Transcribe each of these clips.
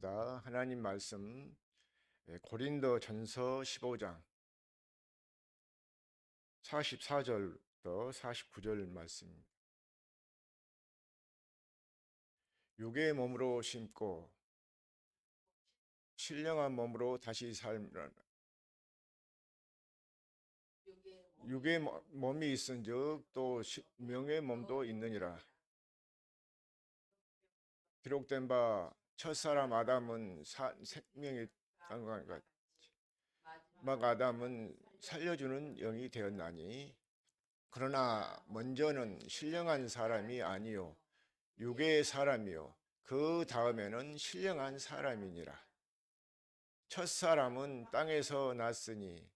하겠습니다. 하나님 말씀 고린도전서 15장 44절부터 49절 말씀입니다. 육의 몸으로 심고 신령한 몸으로 다시 살면 육의 몸이 있은즉 또 명의 몸도 있느니라. 기록된 바 첫사람 아담은 생명이 강건하니까 막 아담은 살려주는 영이 되었나니 그러나 먼저는 신령한 사람이 아니요 육의 사람이요 그 다음에는 신령한 사람이니라. 첫 사람은 땅에서 났으니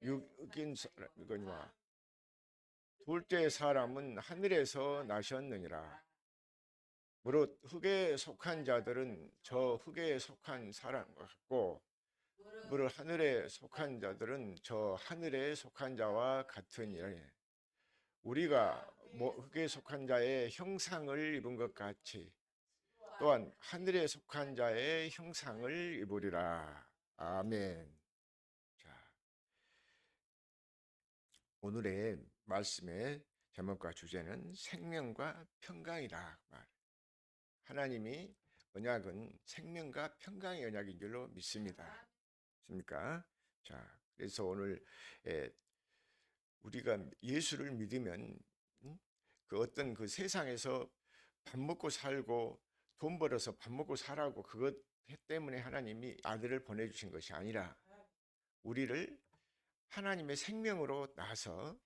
육인 사람이거니와 둘째 사람은 하늘에서 나셨느니라. 무릇 흙에 속한 자들은 저 흙에 속한 사람과 같고 무릇 하늘에 속한 자들은 저 하늘에 속한 자와 같으니라. 우리가 흙에 속한 자의 형상을 입은 것 같이 또한 하늘에 속한 자의 형상을 입으리라. 아멘. 자, 오늘의 말씀의 제목과 주제는 생명과 평강이다. 하나님이 언약은 생명과 평강의 언약인 줄로 믿습니다. 맞습니까? 자, 그래서 오늘 우리가 예수를 믿으면 그 어떤 그 세상에서 밥 먹고 살고 돈 벌어서 밥 먹고 살라고 그것 때문에 하나님이 아들을 보내주신 것이 아니라 우리를 하나님의 생명으로 나서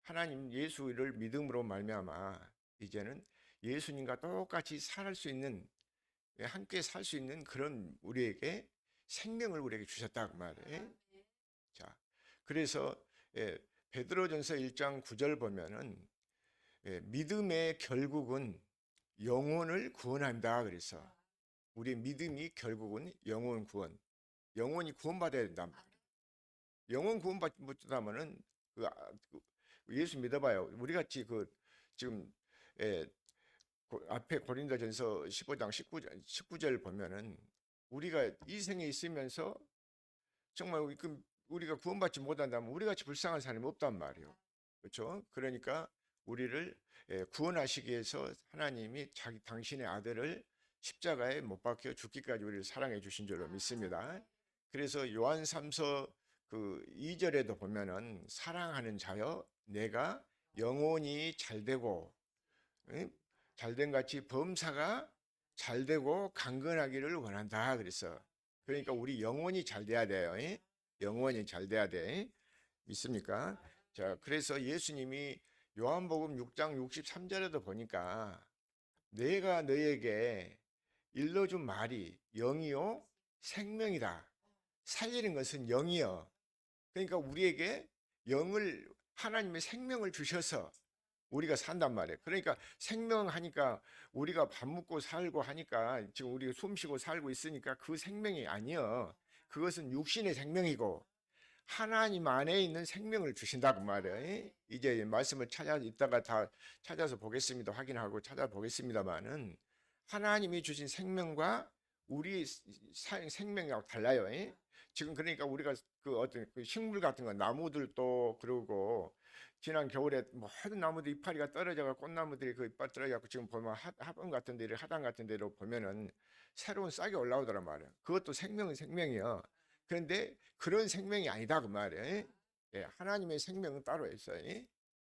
하나님 예수를 믿음으로 말미암아 이제는 예수님과 똑같이 살 수 있는 함께 살 수 있는 그런 우리에게 생명을 우리에게 주셨다고 말해. 자, 그래서 베드로전서 1장 9절 보면은 믿음의 결국은 영혼을 구원한다. 그래서 우리 믿음이 결국은 영혼 구원, 영혼이 구원받아야 된단 말이에요. 영혼 구원받지 못하면은 예수 믿어봐요. 우리 같이 지금 앞에 고린도전서 15장 19절 보면은 우리가 이 생에 있으면서 정말 우리가 구원받지 못한다면 우리 같이 불쌍한 사람이 없단 말이에요. 그렇죠? 그러니까 우리를 구원하시기 위해서 하나님이 당신의 아들을 십자가에 못 박혀 죽기까지 우리를 사랑해 주신 줄로 믿습니다. 그래서 요한 3서 2절에도 보면은 사랑하는 자여 내가 영혼이 잘되고 잘된 같이 범사가 잘되고 강건하기를 원한다. 그러니까 우리 영혼이 잘 돼야 돼요. 영혼이 잘 돼야 돼. 믿습니까? 자, 그래서 예수님이 요한복음 6장 63절에도 보니까 내가 너에게 일러준 말이 영이요 생명이다. 살리는 것은 영이요. 그러니까 우리에게 영을 하나님의 생명을 주셔서 우리가 산단 말이에요. 그러니까 생명하니까 우리가 밥 먹고 살고 하니까 지금 우리가 숨 쉬고 살고 있으니까 그 생명이 아니요. 그것은 육신의 생명이고 하나님 안에 있는 생명을 주신다고 말이에요. 이제 말씀을 이따가 다 찾아서 보겠습니다. 확인하고 찾아보겠습니다만은 하나님이 주신 생명과 우리 생명하고 달라요. 지금 그러니까 우리가 어떤 식물 같은 거 나무들도 그러고 지난 겨울에 모든 나무들 이파리가 떨어져가 꽃나무들이 그 이빨 떨어져갖고 지금 보면 화분 같은 데를 하단 같은 데로 보면은 새로운 싹이 올라오더란 말이에요. 그것도 생명은 생명이요. 그런데 그런 생명이 아니다 그 말이에요. 하나님의 생명은 따로 있어요.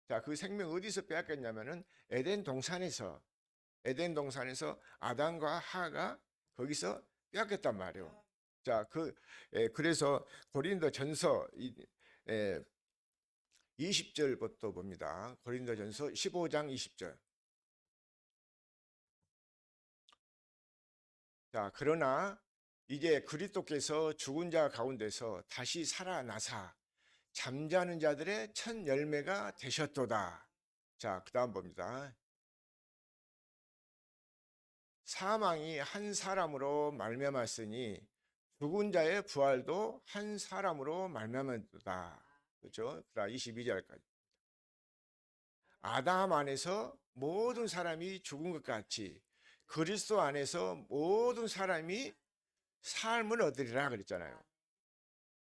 자, 그 생명 어디서 빼앗겼냐면은 에덴 동산에서 아담과 하가 거기서 빼앗겼단 말이에요. 자, 그래서 고린도전서 20절부터 봅니다. 고린도전서 15장 20절. 자, 그러나 이제 그리스도께서 죽은 자 가운데서 다시 살아나사 잠자는 자들의 첫 열매가 되셨도다. 자, 그다음 봅니다. 사망이 한 사람으로 말미암았으니 죽은 자의 부활도 한 사람으로 말미암았다. 그렇죠? 그다음 22절까지. 아담 안에서 모든 사람이 죽은 것 같이 그리스도 안에서 모든 사람이 삶을 얻으리라 그랬잖아요.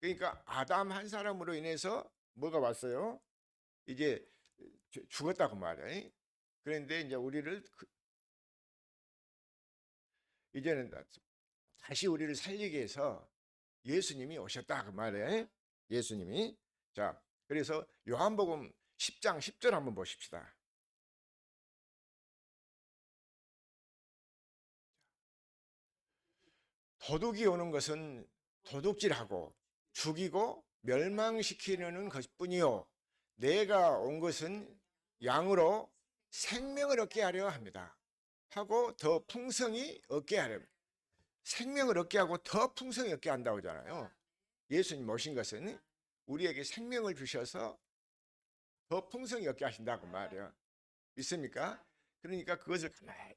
그러니까 아담 한 사람으로 인해서 뭐가 왔어요? 이제 죽었다고 말이에요. 그런데 이제 우리를 이제는 다시 우리를 살리기 위해서 예수님이 오셨다 그 말이에요. 예수님이. 자, 그래서 요한복음 10장 10절 한번 보십시다. 도둑이 오는 것은 도둑질하고 죽이고 멸망시키는 것뿐이요 내가 온 것은 양으로 생명을 얻게 하려 합니다. 하고 더 풍성히 얻게 하려 합니다. 생명을 얻게 하고 더 풍성히 얻게 한다고 하잖아요. 예수님 오신 것은 우리에게 생명을 주셔서 더 풍성히 얻게 하신다고 말이에요. 있습니까? 그러니까 그것을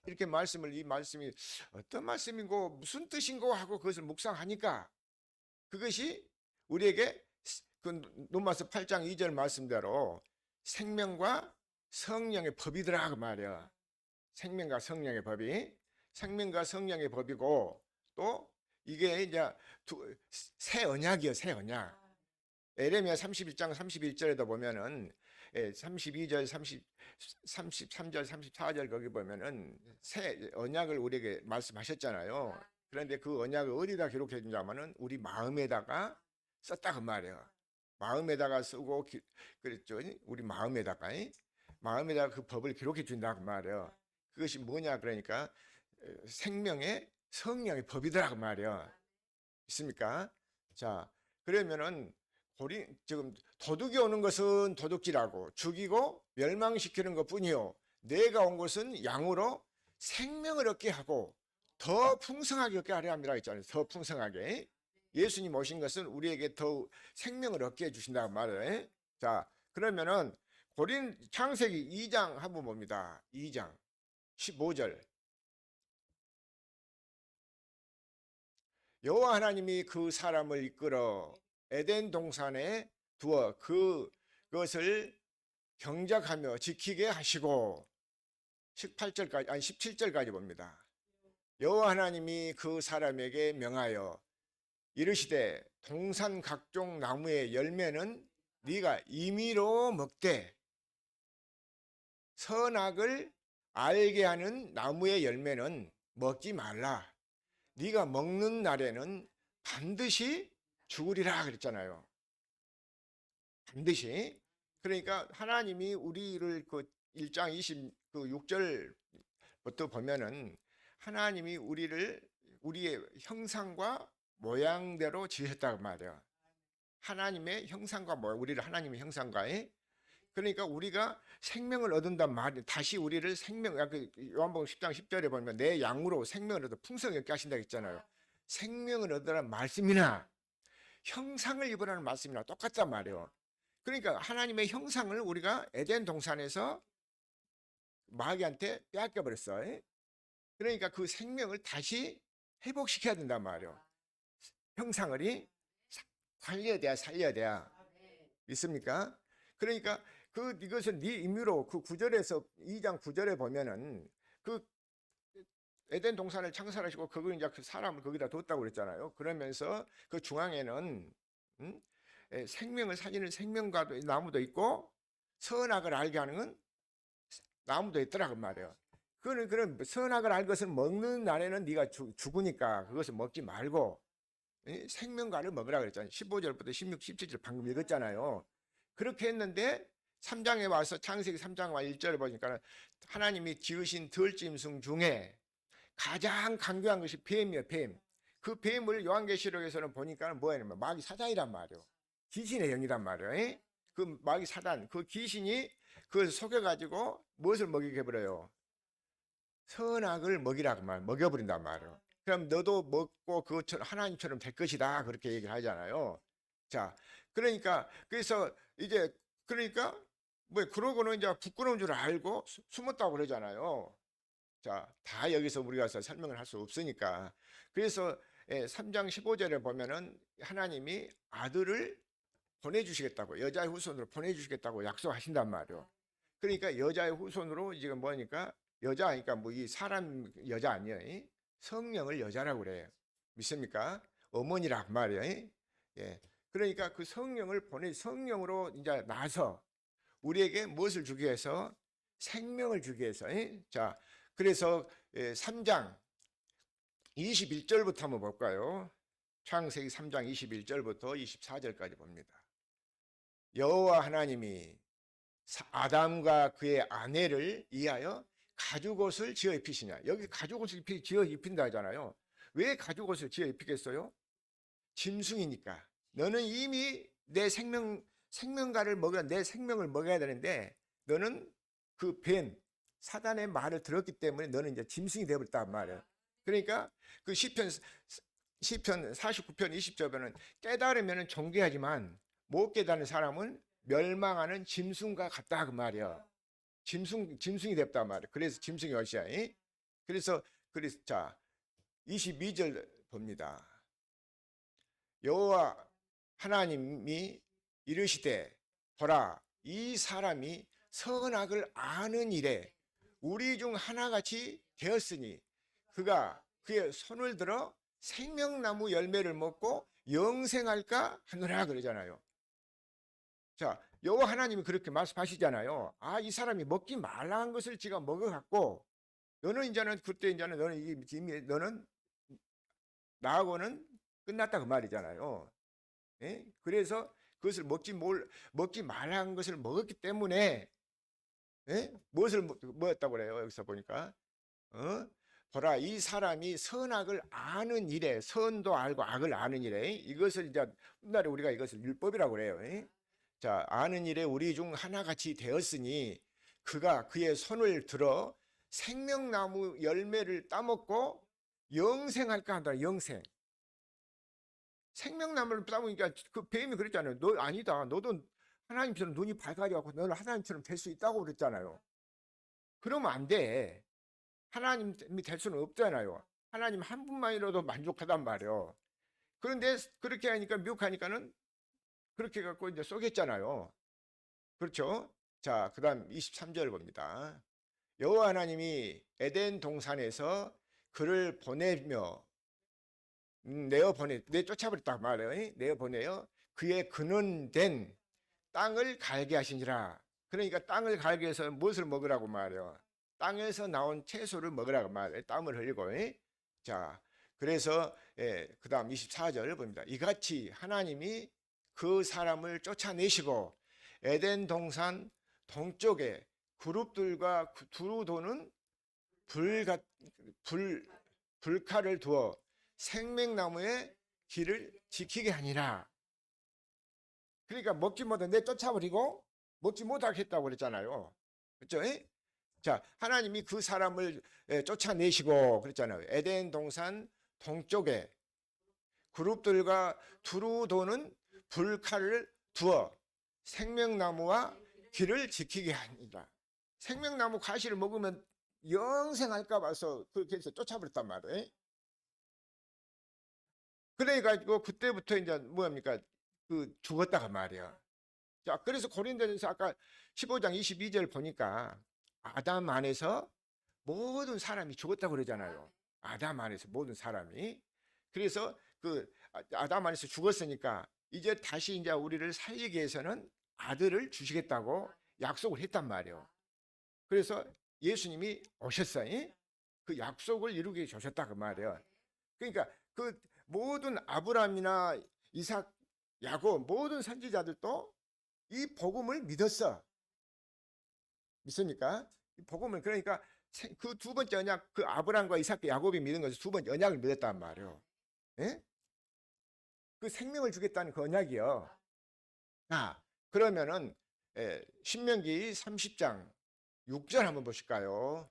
이렇게 이 말씀이 어떤 말씀이고 무슨 뜻인고 하고 그것을 묵상하니까 그것이 우리에게 그 로마서 8장 2절 말씀대로 생명과 성령의 법이더라 그 말이야. 생명과 성령의 법이 생명과 성령의 법이고 또 이게 이제 새 언약이요, 새 언약. 에레미야 31장 31절에도 보면은 32절, 33절, 34절 거기 보면은 새 언약을 우리에게 말씀하셨잖아요. 그런데 그 언약을 어디다 기록해 주냐면은 우리 마음에다가 썼다 그 말이에요. 마음에다가 쓰고 그랬죠. 우리 마음에다가 그 법을 기록해 준다 그 말이에요. 그것이 뭐냐 그러니까 생명의 성령의 법이더라 그 말이에요. 있습니까? 자, 그러면은 지금 도둑이 오는 것은 도둑질하고 죽이고 멸망시키는 것뿐이요 내가 온 것은 양으로 생명을 얻게 하고 더 풍성하게 얻게 하려 합니다 했잖아요. 더 풍성하게 예수님 오신 것은 우리에게 더 생명을 얻게 해주신다고 말해요. 자, 그러면은 창세기 2장 한번 봅니다. 2장 15절 여호와 하나님이 그 사람을 이끌어 에덴 동산에 두어 그것을 경작하며 지키게 하시고 18절까지 아니 17절까지 봅니다. 여호와 하나님이 그 사람에게 명하여 이르시되 동산 각종 나무의 열매는 네가 임의로 먹되 선악을 알게 하는 나무의 열매는 먹지 말라. 네가 먹는 날에는 반드시 죽으리라 그랬잖아요. 반드시. 그러니까 하나님이 우리를 그 1장 26절부터 보면은 하나님이 우리의 형상과 모양대로 지으셨다고 말이에요. 하나님의 형상과 우리를 하나님의 형상과에 그러니까 우리가 생명을 얻은단 말이 다시 우리를 요한복음 10장 10절에 보면 내 양으로 생명을 얻어 풍성히 얻게 하신다 했잖아요. 생명을 얻으라는 말씀이나 형상을 입으라는 말씀이나 똑같단 말이에요. 그러니까 하나님의 형상을 우리가 에덴 동산에서 마귀한테 빼앗겨 버렸어요. 그러니까 그 생명을 다시 회복시켜야 된단 말이에요. 형상을 살려야 돼야. 믿습니까? 그러니까 이것은 네 임의로 그 9절에서 2장 9절에 보면은 그 에덴 동산을 창설하시고 그걸 이제 그 사람을 거기다 뒀다고 그랬잖아요. 그러면서 그 중앙에는 생명을 살리는 생명과도 나무도 있고 선악을 알게 하는 나무도 있더라 그 말이에요. 그런 선악을 알 것을 먹는 날에는 네가 죽으니까 그것을 먹지 말고 생명과를 먹으라 그랬잖아요. 15절부터 16, 17절 방금 읽었잖아요. 그렇게 했는데 3장에 와서 창세기 3장 1절에 보니까 하나님이 지으신 들짐승 중에 가장 강교한 것이 뱀이에요. 뱀. 그 뱀을 요한계시록에서는 보니까 뭐냐면 마귀 사단이란 말이에요. 귀신의 영이란 말이에요. 그 마귀 사단, 그 귀신이 그걸 속여가지고 무엇을 먹이게 해버려요? 선악을 먹이라고 먹여버린단 말이에요. 그럼 너도 먹고 그것처럼 하나님처럼 될 것이다 그렇게 얘기를 하잖아요. 자, 그러니까 그래서 이제 그러니까 뭐 그러고는 이제 부끄러운 줄 알고 숨었다고 그러잖아요. 자, 다 여기서 우리가 설명을 할 수 없으니까. 그래서 3장 15절에 보면은 하나님이 아들을 보내주시겠다고 여자의 후손으로 보내주시겠다고 약속하신단 말이에요. 그러니까 여자의 후손으로 지금 뭐니까 여자 하니까 뭐 이 사람 여자 아니에요. 성령을 여자라고 그래요. 믿습니까? 어머니라 말이에요. 예. 그러니까 그 성령을 보내 성령으로 이제 나서 우리에게 무엇을 주기 위해서 생명을 주기 위해서. 자, 그래서 3장 21절부터 한번 볼까요? 창세기 3장 21절부터 24절까지 봅니다. 여호와 하나님이 아담과 그의 아내를 위하여 가죽옷을 지어 입히시냐. 여기 가죽옷을 지어 입힌다 하잖아요. 왜 가죽옷을 지어 입히겠어요? 짐승이니까. 너는 이미 내 생명가를 먹어야, 내 생명을 먹어야 되는데 너는 그 사단의 말을 들었기 때문에 너는 이제 짐승이 되어버렸단 말이에요. 그러니까 그 시편 49편 20절에는 깨달으면 존귀하지만 못 깨달은 사람은 멸망하는 짐승과 같다 그 말이야. 짐승이 됐단 말이야. 그래서 짐승이 어시야. 그래서 자 22절 봅니다. 여호와 하나님이 이르시되 보라 이 사람이 선악을 아는 일에 우리 중 하나같이 되었으니 그가 그의 손을 들어 생명나무 열매를 먹고 영생할까 하노라 그러잖아요. 자, 여호와 하나님이 그렇게 말씀하시잖아요. 아, 이 사람이 먹지 말라는 것을 지가 먹어갖고 너는 이제는 그때 이제는 너는 나하고는 끝났다 그 말이잖아요. 예? 그래서 그것을 먹지 말라는 것을 먹었기 때문에 무엇을 먹었다고 그래요? 여기서 보니까 보라 이 사람이 선악을 아는 일에 선도 알고 악을 아는 일에 이것을 이제 옛날에 우리가 이것을 율법이라고 그래요. 자 아는 일에 우리 중 하나같이 되었으니 그가 그의 손을 들어 생명나무 열매를 따먹고 영생할까 한다. 영생. 생명나무를 따먹으니까 그 뱀이 그랬잖아요. 너 아니다. 너도 하나님처럼 눈이 밝아져갖고 너는 하나님처럼 될 수 있다고 그랬잖아요. 그러면 안 돼. 하나님이 될 수는 없잖아요. 하나님 한 분만이라도 만족하단 말이에요. 그런데 그렇게 하니까 미혹하니까는 그렇게 갖고 이제 쏘겠잖아요. 그렇죠? 자, 그다음 23절 봅니다. 여호와 하나님이 에덴 동산에서 그를 보내며 쫓아버렸다 말이에요. 내어 보내요. 그의 근원된 땅을 갈게 하시니라. 그러니까 땅을 갈게 해서 무엇을 먹으라고 말이에요. 땅에서 나온 채소를 먹으라고 말이에요. 땀을 흘리고. 자, 그래서 그 다음 24절을 봅니다. 이같이 하나님이 그 사람을 쫓아내시고 에덴 동산 동쪽에 그룹들과 두루 도는 불칼을 두어 생명나무의 길을 지키게 하니라. 그러니까 먹지 못해 내 쫓아버리고 먹지 못하게 했다고 그랬잖아요. 그렇죠? 자, 하나님이 그 사람을 쫓아내시고 그랬잖아요. 에덴 동산 동쪽에 그룹들과 두루 도는 불칼을 두어 생명나무와 길을 지키게 하니라. 생명나무 가시를 먹으면 영생할까 봐서 그렇게 해서 쫓아버렸단 말이에요. 그래가지고 그때부터 이제 뭐합니까? 그 죽었다가 말이야. 자, 그래서 고린도전서 아까 15장 22절 보니까 아담 안에서 모든 사람이 죽었다고 그러잖아요. 아담 안에서 모든 사람이. 그래서 그 아담 안에서 죽었으니까 이제 다시 이제 우리를 살리기 위해서는 아들을 주시겠다고 약속을 했단 말이에요. 그래서 예수님이 오셨어요. 그 약속을 이루게 주셨다 그 말이에요. 그러니까 그 모든 아브라함이나 이삭, 야곱 모든 선지자들도 이 복음을 믿었어. 믿습니까? 이 복음을 그러니까 그 두 번째 언약 그 아브라함과 이삭, 야곱이 믿은 것을 두 번째 언약을 믿었단 말이에요. 예? 그 생명을 주겠다는 그 언약이요. 아, 그러면은 신명기 30장 6절 한번 보실까요?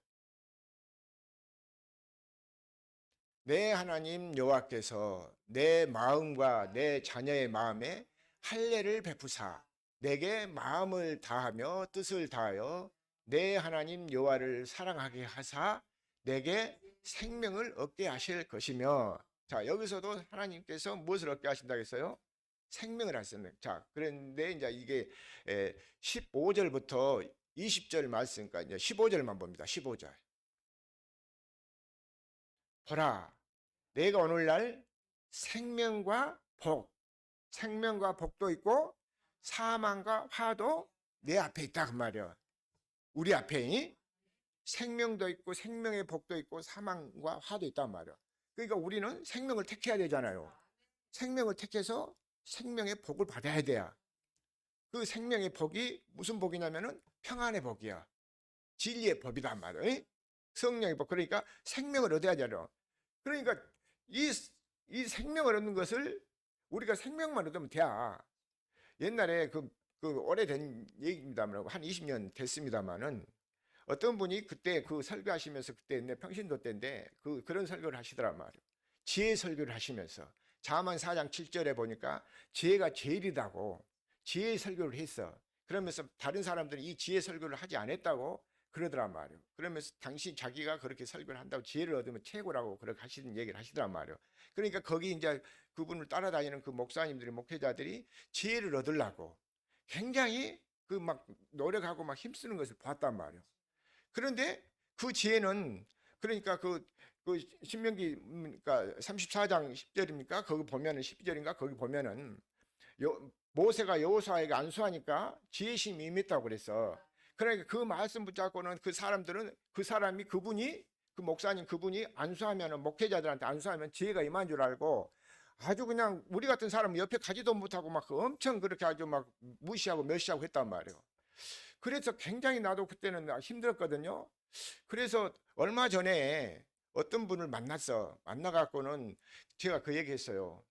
내 하나님 여호와께서 내 마음과 내 자녀의 마음에 할례를 베푸사 내게 마음을 다하며 뜻을 다하여 내 하나님 여호와를 사랑하게 하사 내게 생명을 얻게 하실 것이며. 자, 여기서도 하나님께서 무엇을 얻게 하신다고 했어요? 생명을 하셨네. 자, 그런데 이제 이게 15절부터 20절 말씀까지 이제 15절만 봅니다. 15절. 보라, 내가 오늘날 생명과 복, 생명과 복도 있고 사망과 화도 내 앞에 있다 그 말이야. 우리 앞에 생명도 있고 생명의 복도 있고 사망과 화도 있단 말이야. 그러니까 우리는 생명을 택해야 되잖아요. 생명을 택해서 생명의 복을 받아야 돼요. 그 생명의 복이 무슨 복이냐면은 평안의 복이야. 진리의 법이란 말이야. 성령의 법. 그러니까 생명을 얻어야 되죠. 그러니까 이 생명을 얻는 것을 우리가 생명만 얻으면 돼. 옛날에 그 오래된 얘기입니다만 한 20년 됐습니다만은 어떤 분이 그때 그 설교하시면서 그때 내 평신도 때인데 그런 설교를 하시더란 말이에요. 지혜 설교를 하시면서 잠언 4장 7절에 보니까 지혜가 제일이다고 지혜 설교를 했어. 그러면서 다른 사람들이 이 지혜 설교를 하지 않았다고 그러더란 말이에요. 그러면서 당신 자기가 그렇게 설교를 한다고 지혜를 얻으면 최고라고 그렇게 하시는 얘기를 하시더란 말이에요. 그러니까 거기 이제 그분을 따라다니는 그 목사님들이 목회자들이 지혜를 얻으려고 굉장히 그 막 노력하고 막 힘쓰는 것을 봤단 말이에요. 그런데 그 지혜는 그러니까 그 신명기 그러니까 34장 10절입니까? 거기 보면은 12절인가? 거기 보면은 모세가 여호수아에게 안수하니까 지혜심이 임했다고 그랬어. 그러니까 그 말씀 붙잡고는 그 사람들은 그분이 그 목사님 그분이 안수하면은 목회자들한테 안수하면 지혜가 임한 줄 알고 아주 그냥 우리 같은 사람은 옆에 가지도 못하고 막 엄청 그렇게 아주 막 무시하고 멸시하고 했단 말이에요. 그래서 굉장히 나도 그때는 힘들었거든요. 그래서 얼마 전에 어떤 분을 만나갖고는 제가 그 얘기했어요.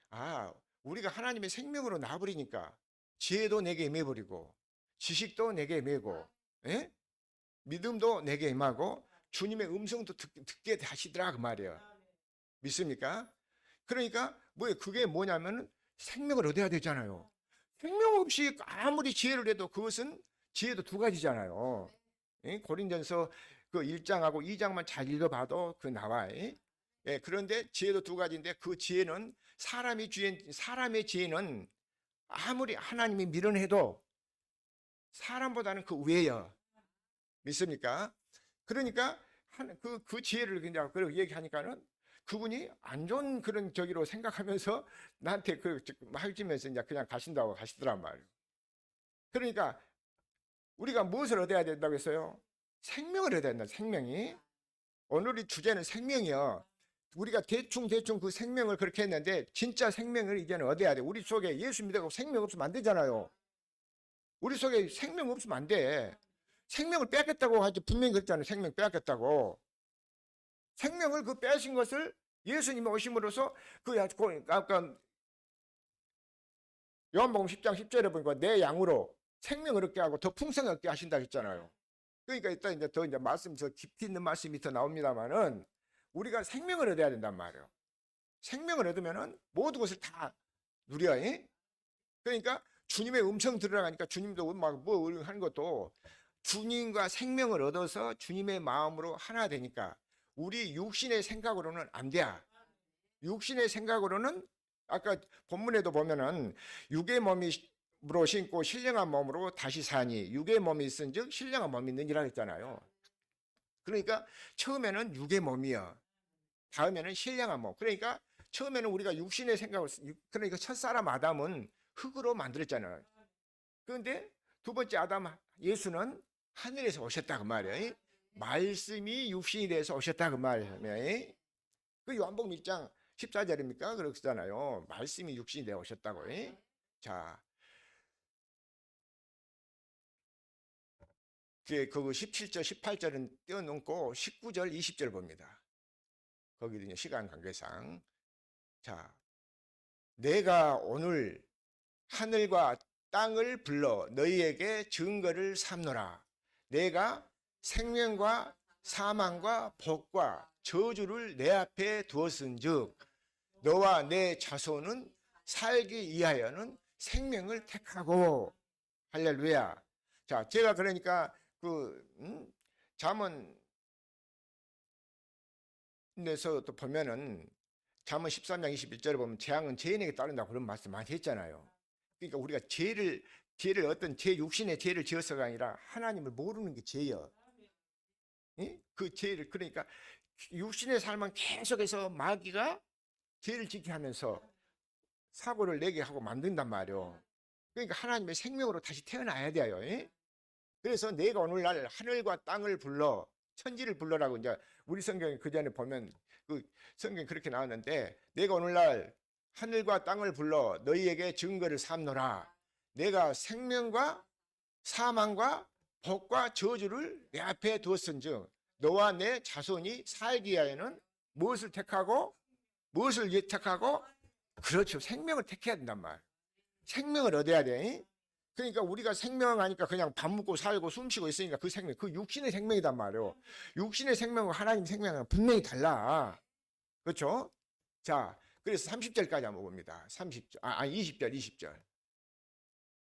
아, 우리가 하나님의 생명으로 나버리니까 지혜도 내게 임해버리고 지식도 내게 임하고 예? 믿음도 내게 임하고 주님의 음성도 듣게 하시더라 그 말이에요. 믿습니까? 그러니까 그게 뭐냐면 생명을 얻어야 되잖아요. 생명 없이 아무리 지혜를 해도 그것은 지혜도 두 가지잖아요. 예? 고린전서 그 1장하고 2장만 잘 읽어봐도 그 나와. 예, 그런데 지혜도 두 가지인데 그 지혜는 사람의 지혜는 아무리 하나님이 밀어내도 사람보다는 그 위에요. 믿습니까? 그러니까 그 지혜를 그냥 그렇게 얘기하니까는 그분이 안 좋은 그런 저기로 생각하면서 나한테 해주면서 이제 그냥 가신다고 가시더란 말이에요. 그러니까 우리가 무엇을 얻어야 된다고 했어요? 생명을 얻어야 된다. 생명이. 오늘의 주제는 생명이요. 우리가 대충 그 생명을 그렇게 했는데 진짜 생명을 이제는 얻어야 돼. 우리 속에 예수 믿어서 생명 없으면 안 되잖아요. 우리 속에 생명 없으면 안 돼. 생명을 뺏겠다고 하지 분명히 그랬잖아요. 생명 뺏겠다고. 생명을 빼신 것을 예수님이 오심으로써 아까 요한복음 10장 10절에 보니까 내 양으로 생명을 얻게 하고 더 풍성하게 얻게 하신다 했잖아요. 그러니까 일단 이제 더 이제 말씀 더 깊이 있는 말씀이 더 나옵니다만은 우리가 생명을 얻어야 된단 말이에요. 생명을 얻으면은 모든 것을 다 누려. 그러니까 주님의 음성 들어가니까 주님도 막 뭐 하는 것도 주님과 생명을 얻어서 주님의 마음으로 하나 되니까 우리 육신의 생각으로는 안 돼. 육신의 생각으로는 아까 본문에도 보면은 육의 몸으로 신고 신령한 몸으로 다시 사니 육의 몸이 있은즉 신령한 몸이 있느니라 했잖아요. 그러니까 처음에는 육의 몸이요. 다음에는 신령한 몸. 그러니까 처음에는 우리가 육신의 생각을 그러니까 첫사람 아담은 흑으로 만들었잖아요. 그런데 두 번째 아담 예수는 하늘에서 오셨다 그 말이에요. 말씀이 육신이 돼서 오셨다 그 말이에요. 그 요한복음 1장 14절입니까? 그렇잖아요. 말씀이 육신이 되어 오셨다고. 자, 그 17절, 18절은 떼어놓고 19절, 20절 봅니다. 거기도 시간 관계상. 자, 내가 오늘 하늘과 땅을 불러 너희에게 증거를 삼노라. 내가 생명과 사망과 복과 저주를 내 앞에 두었은즉 너와 내 자손은 살기 위하여는 생명을 택하고. 할렐루야. 자, 제가 그러니까 잠언에서 또 보면은 잠언 13장 21절에 보면 재앙은 죄인에게 따른다고 그런 말씀 많이 했잖아요. 그러니까 우리가 죄를 어떤 육신의 죄를 지어서가 아니라 하나님을 모르는 게 죄예요. 그 죄를 그러니까 육신의 삶은 계속해서 마귀가 죄를 짓게 하면서 사고를 내게 하고 만든단 말이요. 그러니까 하나님의 생명으로 다시 태어나야 돼요. 예? 그래서 내가 오늘날 하늘과 땅을 불러 천지를 불러라고 이제 우리 성경에 그 전에 보면 그 성경에 그렇게 나왔는데 내가 오늘날 하늘과 땅을 불러 너희에게 증거를 삼노라. 내가 생명과 사망과 복과 저주를 내 앞에 두었은즉 너와 내 자손이 살기 위하여는 무엇을 택하고 무엇을 택하고 그렇죠. 생명을 택해야 된단 말. 생명을 얻어야 돼. 그러니까 우리가 생명하니까 그냥 밥 먹고 살고 숨 쉬고 있으니까 그 생명, 그 육신의 생명이단 말이에요. 육신의 생명과 하나님 생명은 분명히 달라. 그렇죠? 자, 그래서 30절까지 한번 봅니다. 30절, 20절.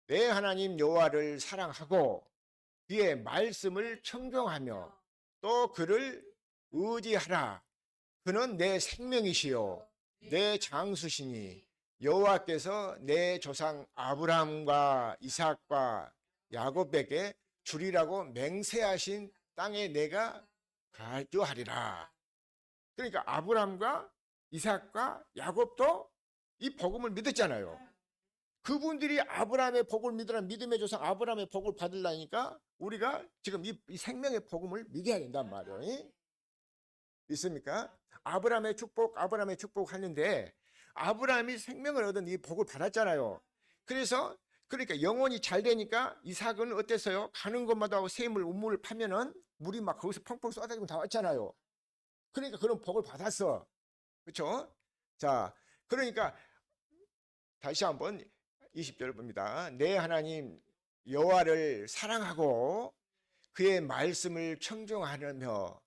내 하나님 여호와를 사랑하고 그의 말씀을 청종하며 또 그를 의지하라. 그는 내 생명이시요 내 장수시니 여호와께서 내 조상 아브라함과 이삭과 야곱에게 주리라고 맹세하신 땅에 내가 가져하리라. 그러니까 아브라함과 이삭과 야곱도 이 복음을 믿었잖아요. 그분들이 아브라함의 복을 믿으라 믿음의 조상 아브라함의 복을 받으려니까 우리가 지금 이 생명의 복음을 믿어야 된단 말이에요. 있습니까? 아브라함의 축복 하는데 아브라함이 생명을 얻은 이 복을 받았잖아요. 그래서 그러니까 영혼이 잘 되니까 이삭은 어땠어요? 가는 곳마다 샘을 우물을 파면은 물이 막 거기서 펑펑 쏟아지고 다 왔잖아요. 그러니까 그런 복을 받았어. 그렇죠? 자, 그러니까 다시 한번 20절 봅니다. 내 하나님 여호와를 사랑하고 그의 말씀을 청종하며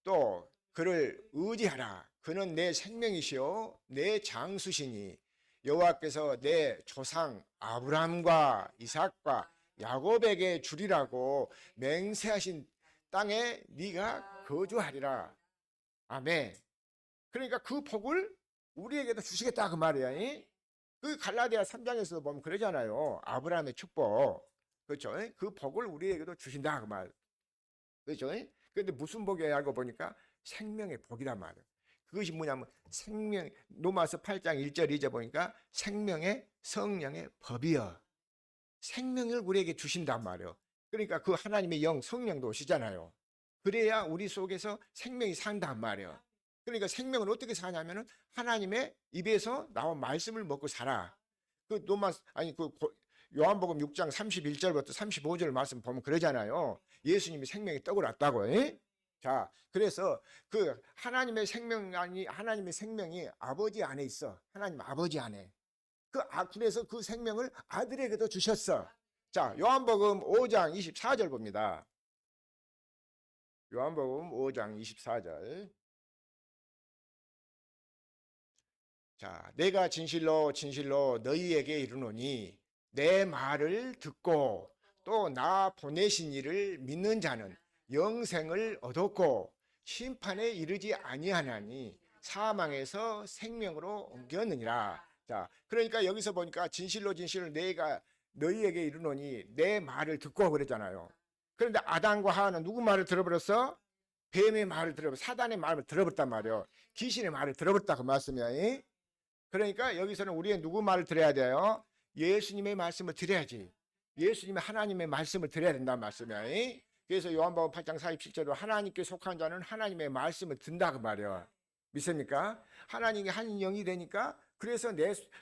또 그를 의지하라. 그는 내 생명이시요 내 장수시니 여호와께서 내 조상 아브라함과 이삭과 야곱에게 주리라고 맹세하신 땅에 네가 거주하리라. 아멘. 그러니까 그 복을 우리에게도 주시겠다 그 말이야. 그 갈라디아 3장에서 보면 그러잖아요. 아브라함의 축복. 그렇죠? 그 복을 우리에게도 주신다 그 말. 그렇죠? 그런데 무슨 복이야 알고 보니까 생명의 복이란 말이에요. 그것이 뭐냐면 생명 로마서 8장 1절 2절 보니까 생명의 성령의 법이여. 생명을 우리에게 주신단 말이에요. 그러니까 그 하나님의 영 성령도 오시잖아요. 그래야 우리 속에서 생명이 산단 말이에요. 그러니까 생명을 어떻게 사냐면은 하나님의 입에서 나온 말씀을 먹고 살아. 그 요한복음 6장 31절부터 35절 말씀 보면 그러잖아요. 예수님이 생명의 떡을 왔다고. 자, 그래서 그 하나님의 생명이 아버지 안에 있어. 하나님 아버지 안에. 그래서 그 생명을 아들에게도 주셨어. 자, 요한복음 5장 24절 봅니다. 요한복음 5장 24절. 자, 내가 진실로 진실로 너희에게 이르노니 내 말을 듣고 또 나 보내신 이를 믿는 자는 영생을 얻었고 심판에 이르지 아니하나니 사망에서 생명으로 옮겼느니라. 자, 그러니까 여기서 보니까 진실로 진실로 내가 너희에게 이르노니 내 말을 듣고 그랬잖아요. 그런데 아담과 하와는 누구 말을 들어버렸어? 뱀의 말을 들어버렸어. 사단의 말을 들어버렸단 말이에요. 귀신의 말을 들어버렸다 그 말씀이야. 그러니까 여기서는 우리의 누구 말을 들어야 돼요? 예수님의 말씀을 들어야지. 예수님의 하나님의 말씀을 들어야 된다는 말씀이야. 그래서 요한복음 8장 47절로 하나님께 속한 자는 하나님의 말씀을 듣는다 그 말이야. 믿습니까? 하나님이 한 영이 되니까 그래서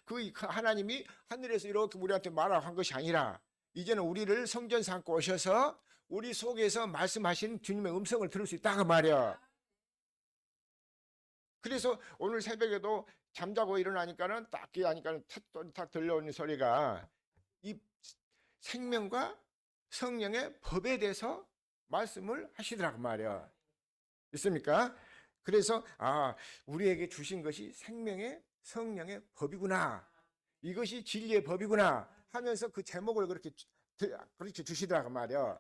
그 하나님이 하늘에서 이렇게 우리한테 말한 것이 아니라 이제는 우리를 성전 삼고 오셔서 우리 속에서 말씀하시는 주님의 음성을 들을 수 있다 그 말이야. 그래서 오늘 새벽에도 잠자고 일어나니까는 딱 들려오는 소리가 이 생명과 성령의 법에 대해서 말씀을 하시더라고 말이야. 있습니까? 그래서 우리에게 주신 것이 생명의 성령의 법이구나. 이것이 진리의 법이구나 하면서 그 제목을 그렇게 주시더라고 말이야.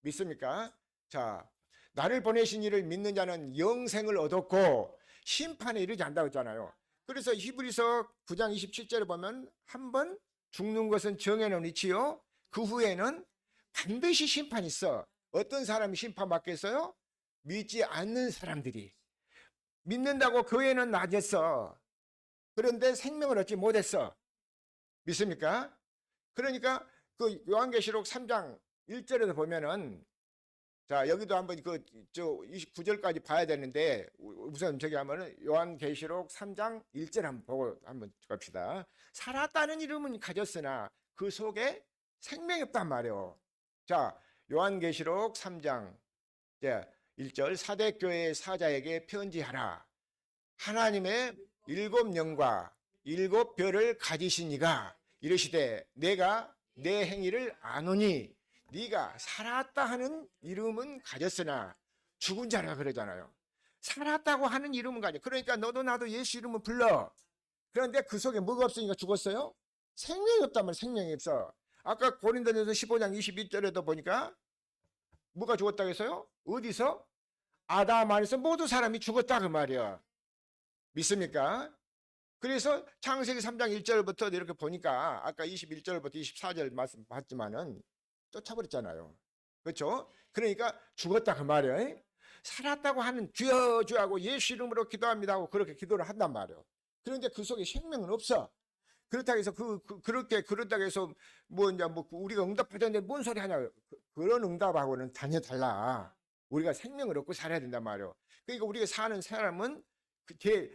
믿습니까? 자, 나를 보내신 이를 믿는 자는 영생을 얻었고 심판에 이르지 않는다고 했잖아요. 그래서 히브리서 9장 27절에 보면 한 번 죽는 것은 정해놓은 이치요 그 후에는 반드시 심판이 있어. 어떤 사람이 심판받겠어요? 믿지 않는 사람들이. 믿는다고 교회는 낮았어. 그런데 생명을 얻지 못했어. 믿습니까? 그러니까 그 요한계시록 3장 1절에도 보면은, 자, 여기도 한번 저 29절까지 봐야 되는데, 우선 저기 하면은 요한계시록 3장 1절 한번 보고 한번 갑시다. 살았다는 이름은 가졌으나 그 속에 생명이 없단 말이에요. 자, 요한계시록 3장 1절, 사대 교회의 사자에게 편지하라. 하나님의 7영과 7별을 가지신 이가 이르시되 내가 내 행위를 아노니 네가 살았다 하는 이름은 가졌으나 죽은 자라 그러잖아요. 살았다고 하는 이름은 가져. 그러니까 너도 나도 예수 이름을 불러. 그런데 그 속에 뭐가 없으니까 죽었어요? 생명이 없단 말이야. 생명이 없어. 아까 고린도전서 15장 22절에도 보니까 뭐가 죽었다고 했어요? 어디서? 아담 안에서 모두 사람이 죽었다 그 말이야. 믿습니까? 그래서 창세기 3장 1절부터 이렇게 보니까 아까 21절부터 24절 말씀 봤지만은 쫓아버렸잖아요. 그렇죠? 그러니까 죽었다 그 말이에요. 살았다고 하는 주여 주여 하고 예수 이름으로 기도합니다 하고 그렇게 기도를 한단 말이에요. 그런데 그 속에 생명은 없어. 그렇다고 해서 그렇게 그렇다고 해서 뭐 이제 뭐 우리가 응답하자는데 뭔 소리 하냐? 그런 응답하고는 단연 달라. 우리가 생명을 얻고 살아야 된단 말이에요. 그러니까 우리가 사는 사람은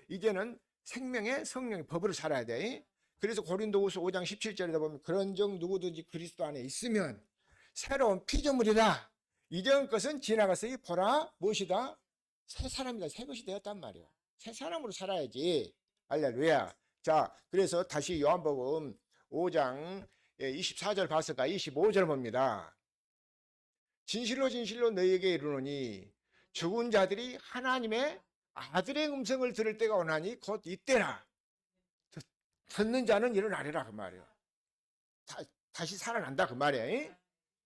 이제는 생명의 성령의 법으로 살아야 돼. 그래서 고린도후서 5장 17절에 보면 그런즉 누구든지 그리스도 안에 있으면 새로운 피조물이다. 이전 것은 지나갔으니 보라 무엇이다? 새 사람이다. 새 것이 되었단 말이에요. 새 사람으로 살아야지. 할렐루야. 자, 그래서 다시 요한복음 5장 24절 봤을까? 25절 봅니다. 진실로 진실로 너희에게 이르노니 죽은 자들이 하나님의 아들의 음성을 들을 때가 오나니 곧 이때라. 듣는 자는 일어나리라 그 말이에요. 다시 살아난다 그 말이에요.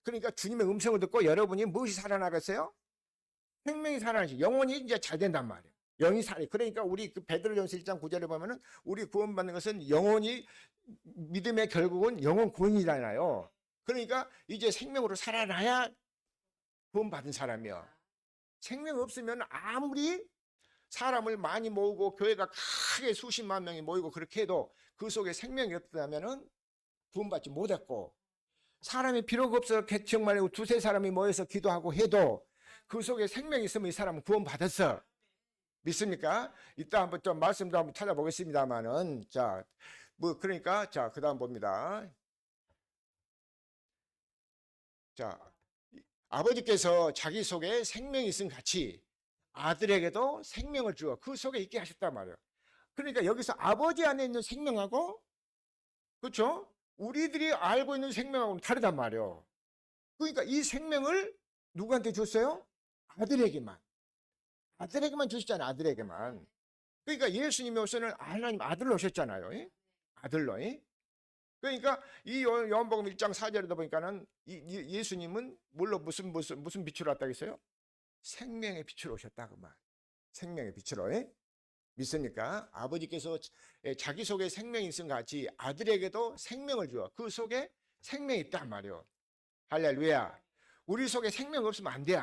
그러니까 주님의 음성을 듣고 여러분이 무엇이 살아나겠어요? 생명이 살아나지. 영혼이 이제 잘 된단 말이에요. 영이 살아. 그러니까 우리 그 베드로전서 1장 9절에 보면은 우리 구원받는 것은 영혼이 믿음의 결국은 영혼 구원이잖아요. 그러니까 이제 생명으로 살아나야 구원받은 사람이요. 생명 없으면 아무리 사람을 많이 모으고 교회가 크게 수십만 명이 모이고 그렇게 해도 그 속에 생명이 없다면은 구원받지 못했고, 사람이 필요가 없어 정말 두세 사람이 모여서 기도하고 해도 그 속에 생명이 있으면 이 사람은 구원받았어. 믿습니까? 이따 한번 좀 말씀도 한번 찾아보겠습니다만은, 자, 뭐 그러니까 자 그다음 봅니다. 자, 아버지께서 자기 속에 생명이 있음 같이 아들에게도 생명을 주어 그 속에 있게 하셨단 말이에요. 그러니까 여기서 아버지 안에 있는 생명하고, 그렇죠? 우리들이 알고 있는 생명하고는 다르단 말이에요. 그러니까 이 생명을 누구한테 줬어요? 아들에게만. 아들에게만 주셨잖아요. 아들에게만. 그러니까 예수님이 오셔는 하나님 아들로 오셨잖아요. 아들로. 그러니까 이 요한복음 1장 4절에도 보니까는 예수님은 물론 무슨 빛으로 왔다고 했어요? 생명의 빛으로 오셨다 그 말. 생명의 빛으로. 믿습니까? 아버지께서 자기 속에 생명이 있음 같이 아들에게도 생명을 주어 그 속에 생명이 있단 말이에요. 할렐루야. 우리 속에 생명 없으면 안 돼.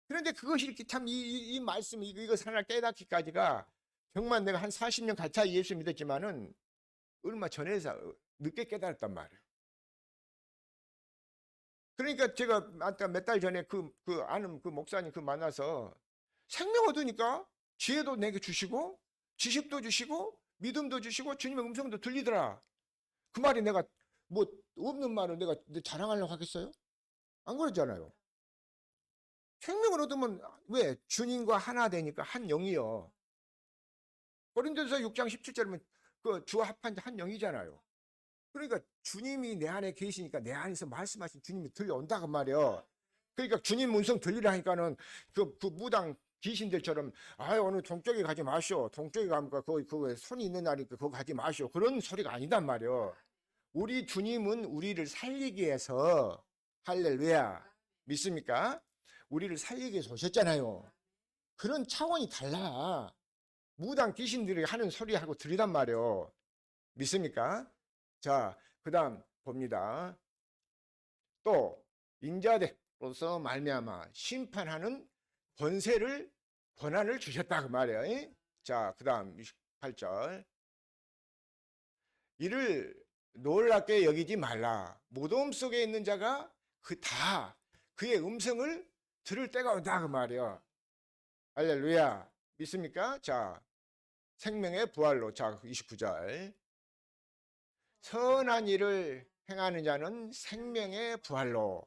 그런데 그것이 이렇게 참 이 말씀 이것을 하나 깨닫기까지가 정말 내가 한 40년 가까이 예수 믿었지만은 얼마 전에서 늦게 깨달았단 말이에요. 그러니까 제가 아까 몇 달 전에 아는 그 목사님 만나서 생명 얻으니까 지혜도 내게 주시고 지식도 주시고 믿음도 주시고 주님의 음성도 들리더라. 그 말이 내가 뭐 없는 말을 내가 자랑하려고 하겠어요? 안 그러잖아요. 생명을 얻으면 왜? 주님과 하나 되니까 한 영이요. 고린도서 6장 17절이면 그 주와 합한 한 영이잖아요. 그러니까 주님이 내 안에 계시니까 내 안에서 말씀하신 주님이 들려온다 그 말이에요. 그러니까 주님 음성 들리라 하니까는 그 무당 귀신들처럼 오늘 동쪽에 가지 마시오. 동쪽에 가면 그 손이 있는 날이니까 그거 가지 마시오. 그런 소리가 아니단 말이에요. 우리 주님은 우리를 살리기 위해서, 할렐루야, 믿습니까? 우리를 살리기 위해서 오셨잖아요. 그런 차원이 달라. 무당 귀신들이 하는 소리하고 들리단 말이에요. 믿습니까? 자, 그 다음 봅니다. 또 인자로서 말미암아 심판하는 권한을 주셨다 그 말이에요. 자, 그 다음 28절. 이를 놀랍게 여기지 말라. 무덤 속에 있는 자가 그의 음성을 들을 때가 온다 그 말이야. 할렐루야. 믿습니까? 자, 생명의 부활로. 자, 29절. 선한 일을 행하는 자는 생명의 부활로,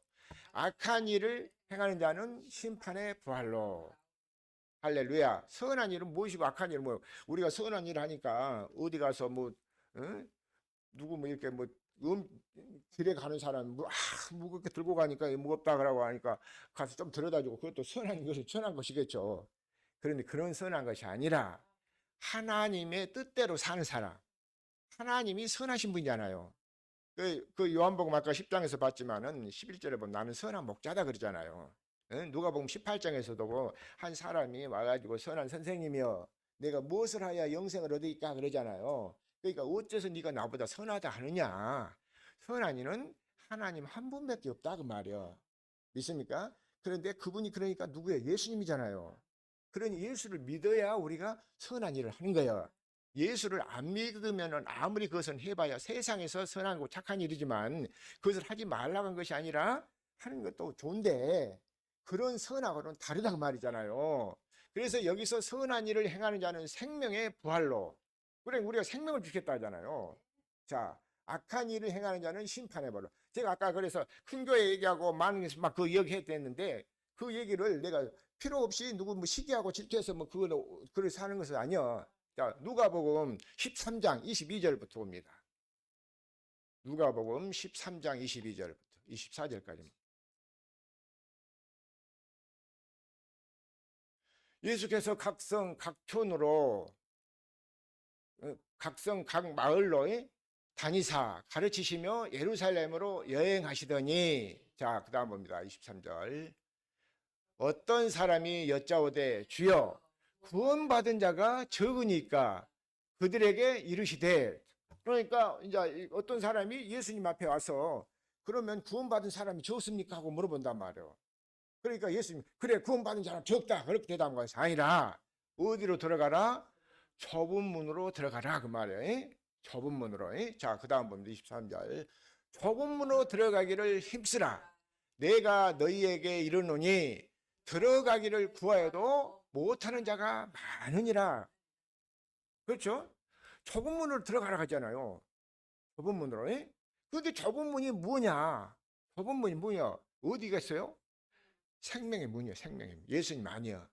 악한 일을 행하는 자는 심판의 부활로. 할렐루야. 선한 일은 무엇이고 악한 일은 뭐, 우리가 선한 일을 하니까 어디 가서 뭐 누구 뭐 이렇게 뭐 길에 가는 사람 무겁게 들고 가니까 무겁다 그러고 하니까 가서 좀 들여다주고, 그것도 선한 것이겠죠. 그런데 그런 선한 것이 아니라 하나님의 뜻대로 사는 사람, 하나님이 선하신 분이잖아요. 그 요한복음 아까 10장에서 봤지만은 11절에 보면 나는 선한 목자다 그러잖아요. 누가복음 18장에서도 한 사람이 와가지고 선한 선생님이여 내가 무엇을 하여 영생을 얻으리까 그러잖아요. 그러니까 어째서 네가 나보다 선하다 하느냐. 선한 이는 하나님 한 분밖에 없다 그 말이야. 믿습니까? 그런데 그분이 그러니까 누구예요? 예수님이잖아요. 그러니 예수를 믿어야 우리가 선한 일을 하는 거예요. 예수를 안 믿으면 아무리 그것은 해봐야 세상에서 선한 거 착한 일이지만 그것을 하지 말라고 한 것이 아니라 하는 것도 좋은데 그런 선하고는 다르다고 말이잖아요. 그래서 여기서 선한 일을 행하는 자는 생명의 부활로, 그래 우리가 생명을 주겠다 하잖아요. 자, 악한 일을 행하는 자는 심판의 부활로. 제가 아까 그래서 큰 교회 얘기하고 많은 막 그 얘기했는데 그 얘기를 내가 필요 없이 누구 뭐 시기하고 질투해서 뭐 그걸 사는 것은 아니야. 자, 누가복음 13장 22절부터 봅니다. 누가복음 13장 22절부터 24절까지입니다. 예수께서 각성 각촌으로 각성 각 마을로 다니사 가르치시며 예루살렘으로 여행하시더니, 자, 그다음 봅니다. 23절. 어떤 사람이 여짜오되 주여 구원받은 자가 적으니까 그들에게 이르시되, 그러니까 이제 어떤 사람이 예수님 앞에 와서 그러면 구원받은 사람이 적습니까 하고 물어본단 말이에요. 그러니까 예수님 그래 구원받은 사람 적다 그렇게 대답한 것이 아니라 어디로 들어가라? 좁은 문으로 들어가라 그 말이에요. 좁은 문으로. 자, 그 다음 봅니다. 23절. 좁은 문으로 들어가기를 힘쓰라. 내가 너희에게 이르노니 들어가기를 구하여도 못하는 자가 많으니라. 그렇죠? 좁은 문으로 들어가라 하잖아요. 좁은 문으로. 그런데 좁은 문이 뭐냐? 좁은 문이 뭐냐? 어디가 있어요? 생명의 문이요. 생명의 문. 예수님 아니야.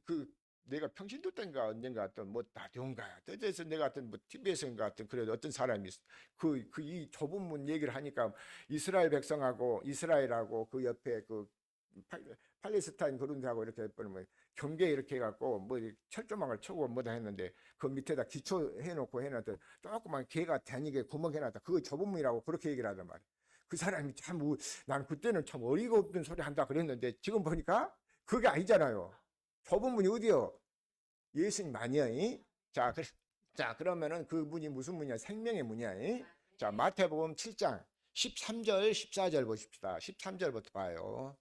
그 내가 평신도 때인가 언젠가 어떤 뭐 라디오인가 뜻에서 내가 어떤 뭐 TV에서인가 어떤 그래 어떤 사람이 이 좁은 문 얘기를 하니까 이스라엘 백성하고 이스라엘하고 그 옆에 그 팔레스타인 그런 데하고 이렇게 뭐 경계 이렇게 해갖고 뭐 철조망을 쳐고 뭐다 했는데 그 밑에다 기초 해놓고 해놨더니 조그만 개가 다니게 구멍 해놨다. 그거 좁은 문이라고 그렇게 얘기를 하단 말이야. 그 사람이 참 난 그때는 참 어이가 없는 소리 한다 그랬는데 지금 보니까 그게 아니잖아요. 좁은 문이 어디요? 예수님 아니야. 자, 그러면은 그 문이 무슨 문이야? 생명의 문이야. 자, 마태복음 7장 13절 14절 보십시다. 13절부터 봐요.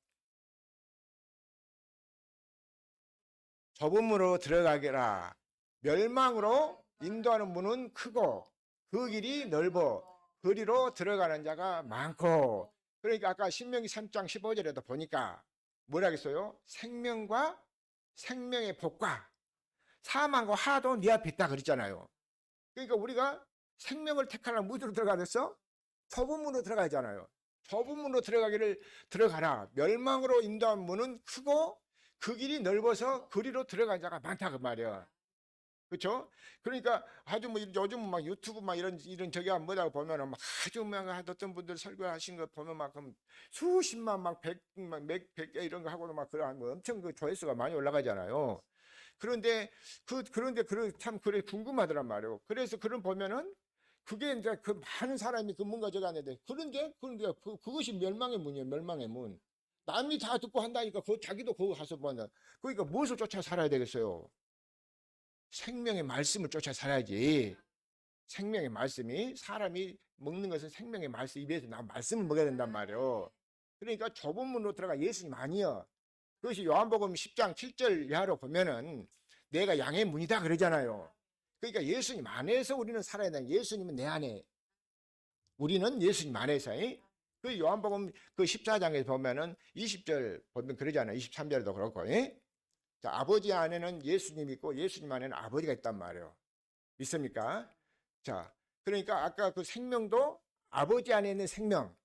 좁은 문으로 들어가게라. 멸망으로 인도하는 문은 크고 그 길이 넓어 그리로 들어가는 자가 많고. 그러니까 아까 신명기 3장 15절에도 보니까 뭐라 했어요? 생명과 생명의 복과 사망과 하도 네 앞에 있다 그랬잖아요. 그러니까 우리가 생명을 택하려면 무엇으로 들어가야 됐어? 좁은 문으로 들어가잖아요. 좁은 문으로 들어가라. 멸망으로 인도한 문은 크고 그 길이 넓어서 그리로 들어간 자가 많다 그 말이야. 그렇죠? 그러니까 아주 뭐 요즘 막 유튜브 막 이런 저기 뭐라고 보면은 막 아주 막 어떤 분들 설교하신 거 보면 막 수십만 막 백개 이런 거 하고도 막 그런 뭐 엄청 그 조회수가 많이 올라가잖아요. 그런데 참 그래 궁금하더란 말이에요. 그래서 그런 보면은 그게 이제 그 많은 사람이 그 뭔가 저기 하는데 그런데 그것이 멸망의 문이에요. 멸망의 문. 남이 다 듣고 한다니까 그 자기도 그거 가서 뭐냐. 그러니까 무엇을 쫓아 살아야 되겠어요? 생명의 말씀을 쫓아 살아야지. 생명의 말씀이 사람이 먹는 것은 생명의 말씀 입에서 나온 말씀을 먹어야 된단 말이에요. 그러니까 좁은 문으로 들어가 예수님 아니요. 그것이 요한복음 10장 7절 이하로 보면은 내가 양의 문이다 그러잖아요. 그러니까 예수님 안에서 우리는 살아야 되는, 예수님은 내 안에, 우리는 예수님 안에서. 그 요한복음 그 14장에 보면은 20절 보면 그러잖아요. 23절도 그렇고. 자, 아버지 안에는 예수님이 있고 예수님 안에는 아버지가 있단 말이에요. 믿습니까? 자, 그러니까 아까 그 생명도 아버지 안에 있는 생명,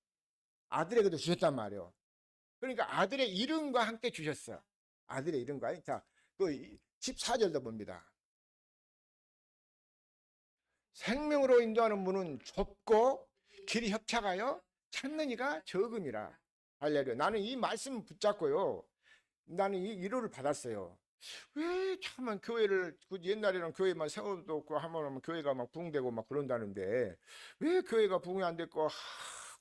아들에게도 주셨단 말이에요. 그러니까 아들의 이름과 함께 주셨어. 아들의 이름과. 자, 그 14절도 봅니다. 생명으로 인도하는 문은 좁고 길이 협착하여 찾는 이가 적음이라. 할렐루야. 나는 이 말씀 붙잡고요. 나는 이 위로를 받았어요. 왜 참만 교회를 그 옛날에는 교회만 세워도 없고 하면 교회가 막 부흥되고 막 그런다는데 왜 교회가 부흥이 안 됐고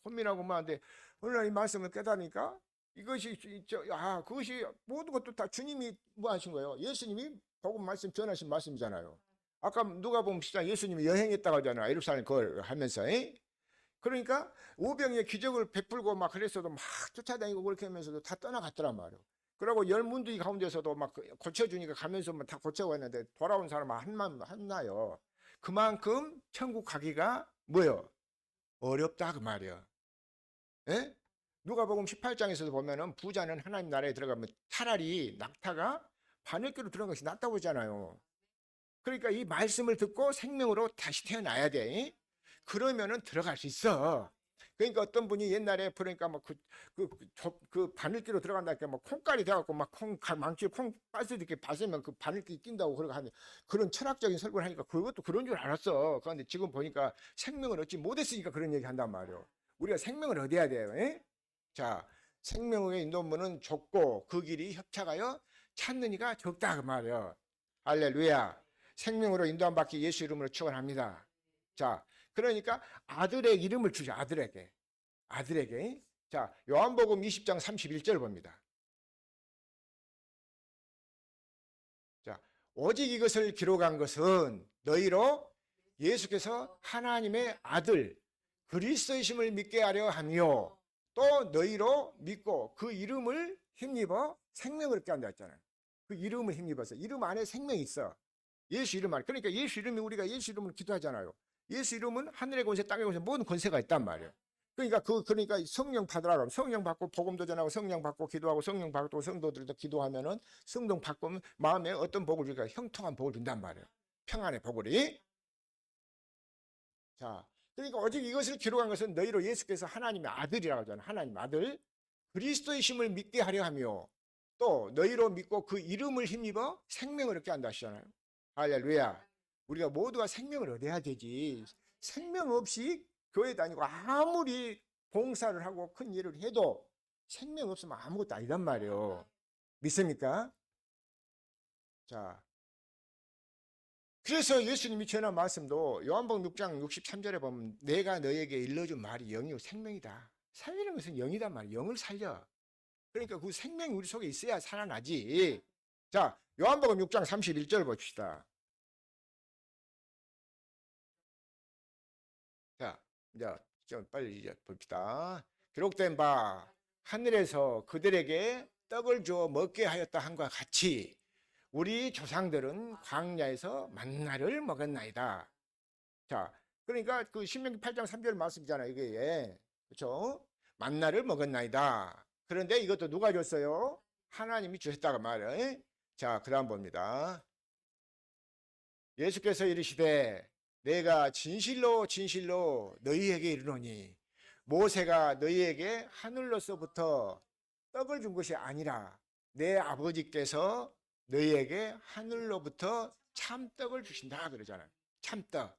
고민하고 뭐 한데 오늘 이 말씀을 깨달으니까 이것이 그것이 모든 것도 다 주님이 뭐 하신 거예요. 예수님이 복음 말씀 전하신 말씀이잖아요. 아까 누가 보면 진짜 예수님이 여행했다고 하잖아요. 예루살렘 그걸 하면서. 그러니까 오병이의 기적을 베풀고 막 그랬어도 막 쫓아다니고 그렇게 하면서도 다 떠나갔더란 말이에요. 그리고 열 문둥이 가운데서도 막 고쳐주니까 가면서 다 고쳐갔는데 돌아온 사람은 한나요. 그만큼 천국 가기가 뭐요? 어렵다 그 말이에요. 예? 누가복음 18장에서도 보면은 부자는 하나님 나라에 들어가면 차라리 낙타가 바늘귀로 들어간 것이 낫다고 하잖아요. 그러니까 이 말씀을 듣고 생명으로 다시 태어나야 돼. 그러면은 들어갈 수 있어. 그러니까 어떤 분이 옛날에 그러니까 그 바늘귀로 들어간다니까 막 콩깔이 돼갖고 막 망치 콩 빠질 이렇게 빠지면 그 바늘귀 낀다고 그러고 하는 그런 철학적인 설교를 하니까 그것도 그런 줄 알았어. 그런데 지금 보니까 생명을 얻지 못했으니까 그런 얘기 한단 말이에요. 우리가 생명을 얻어야 돼요. 자, 생명의 인도문은 좁고 그 길이 협착하여 찾는 이가 적다 그 말이에요. 할렐루야. 생명으로 인도함 받기 예수 이름으로 축원합니다. 자, 그러니까 아들의 이름을 주죠. 아들에게. 자, 요한복음 20장 31절 봅니다. 자, 오직 이것을 기록한 것은 너희로 예수께서 하나님의 아들 그리스도이심을 믿게 하려 하며 또 너희로 믿고 그 이름을 힘입어 생명을 얻게 한다 했잖아요. 그 이름을 힘입어서 이름 안에 생명이 있어. 예수 이름 안에. 그러니까 예수 이름이 우리가 예수 이름으로 기도하잖아요. 예수 이름은 하늘의 권세, 땅의 권세, 모든 권세가 있단 말이에요. 그러니까 성령 받으라고 성령 받고 복음도 전하고 성령 받고 기도하고 성령 받고 성도들도 기도하면은 성령 받고 마음에 어떤 복을 줄까? 형통한 복을 준단 말이에요. 평안의 복을이. 자, 그러니까 오직 이것을 기록한 것은 너희로 예수께서 하나님의 아들이라고 하잖아요. 하나님 아들 그리스도의 심을 믿게 하려 하며 또 너희로 믿고 그 이름을 힘입어 생명을 얻게 한다 하시잖아요. 할렐루야. 우리가 모두가 생명을 얻어야 되지. 생명 없이 교회 다니고 아무리 봉사를 하고 큰 일을 해도 생명 없으면 아무것도 아니단 말이에요. 믿습니까? 자, 그래서 예수님이 전한 말씀도 요한복음 6장 63절에 보면 내가 너에게 일러준 말이 영이요 생명이다. 살리는 것은 영이단 말이에요. 영을 살려. 그러니까 그 생명이 우리 속에 있어야 살아나지. 자, 요한복음 6장 31절 봅시다. 자, 이제 좀 빨리 이제 봅시다. 기록된 바 하늘에서 그들에게 떡을 주어 먹게 하였다 한과 같이 우리 조상들은 광야에서 만나를 먹었나이다. 자, 그러니까 그 신명기 8장 3절 말씀이잖아요. 이게 그렇죠? 만나를 먹었나이다. 그런데 이것도 누가 줬어요? 하나님이 주셨다고 말이에요. 자, 그다음 봅니다. 예수께서 이르시되 내가 진실로 진실로 너희에게 이르노니 모세가 너희에게 하늘로서부터 떡을 준 것이 아니라 내 아버지께서 너희에게 하늘로부터 참떡을 주신다 그러잖아요. 참떡.